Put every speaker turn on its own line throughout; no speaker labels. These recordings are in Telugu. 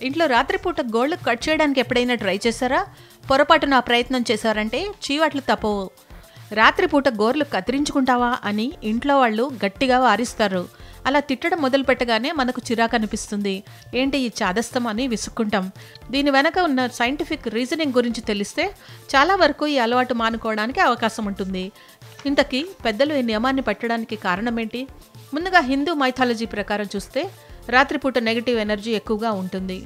ఇంట్లో రాత్రిపూట గోళ్ళు కట్ చేయడానికి ఎప్పుడైనా ట్రై చేశారా? పొరపాటున ఆ ప్రయత్నం చేశారంటే చీవాట్లు తప్పవు. రాత్రిపూట గోర్లు కత్తిరించుకుంటావా అని ఇంట్లో వాళ్ళు గట్టిగా వారిస్తారు. అలా తిట్టడం మొదలు పెట్టగానే మనకు చిరాకు అనిపిస్తుంది. ఏంటి ఈ చాదస్తం అని విసుక్కుంటాం. దీని వెనక ఉన్న సైంటిఫిక్ రీజనింగ్ గురించి తెలిస్తే చాలా వరకు ఈ అలవాటు మానుకోవడానికి అవకాశం ఉంటుంది. ఇంతకీ పెద్దలు ఈ నియమాన్ని పెట్టడానికి కారణం ఏంటి? ముందుగా హిందూ మైథాలజీ ప్రకారం చూస్తే రాత్రిపూట నెగిటివ్ ఎనర్జీ ఎక్కువగా ఉంటుంది.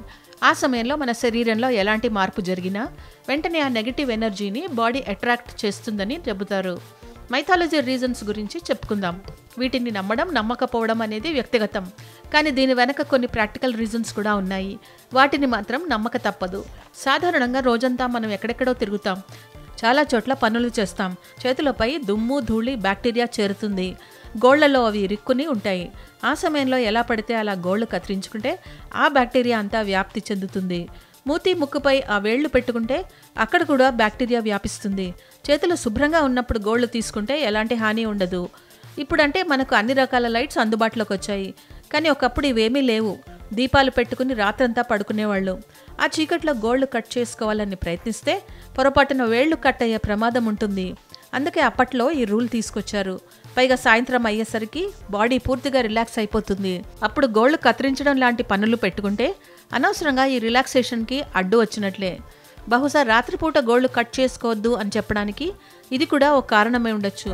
ఆ సమయంలో మన శరీరంలో ఎలాంటి మార్పు జరిగినా వెంటనే ఆ నెగిటివ్ ఎనర్జీని బాడీ అట్రాక్ట్ చేస్తుందని చెబుతారు. మైథాలజీ రీజన్స్ గురించి చెప్పుకుందాం. వీటిని నమ్మడం నమ్మకపోవడం అనేది వ్యక్తిగతం. కానీ దీని వెనక కొన్ని ప్రాక్టికల్ రీజన్స్ కూడా ఉన్నాయి. వాటిని మాత్రం నమ్మక తప్పదు. సాధారణంగా రోజంతా మనం ఎక్కడెక్కడో తిరుగుతాం, చాలా చోట్ల పనులు చేస్తాం. చేతులపై దుమ్ము ధూళి బ్యాక్టీరియా చేరుతుంది. గోళ్లలో అవి ఇరుక్కుని ఉంటాయి. ఆ సమయంలో ఎలా పడితే అలా గోళ్లు కత్తిరించుకుంటే ఆ బ్యాక్టీరియా అంతా వ్యాప్తి చెందుతుంది. మూతి ముక్కుపై ఆ వేళ్లు పెట్టుకుంటే అక్కడ కూడా బ్యాక్టీరియా వ్యాపిస్తుంది. చేతులు శుభ్రంగా ఉన్నప్పుడు గోళ్లు తీసుకుంటే ఎలాంటి హాని ఉండదు. ఇప్పుడంటే మనకు అన్ని రకాల లైట్స్ అందుబాటులోకి వచ్చాయి. కానీ ఒకప్పుడు ఇవేమీ లేవు. దీపాలు పెట్టుకుని రాత్రంతా పడుకునేవాళ్ళు. ఆ చీకట్లో గోళ్లు కట్ చేసుకోవాలని ప్రయత్నిస్తే పొరపాటున వేళ్లు కట్ అయ్యే ప్రమాదం ఉంటుంది. అందుకే అప్పట్లో ఈ రూల్ తీసుకొచ్చారు. పైగా సాయంత్రం అయ్యేసరికి బాడీ పూర్తిగా రిలాక్స్ అయిపోతుంది. అప్పుడు గోళ్లు కత్తిరించడం లాంటి పనులు పెట్టుకుంటే అనవసరంగా ఈ రిలాక్సేషన్కి అడ్డు వచ్చినట్లే. బహుశా రాత్రిపూట గోళ్లు కట్ చేసుకోవద్దు అని చెప్పడానికి ఇది కూడా ఒక కారణమై ఉండొచ్చు.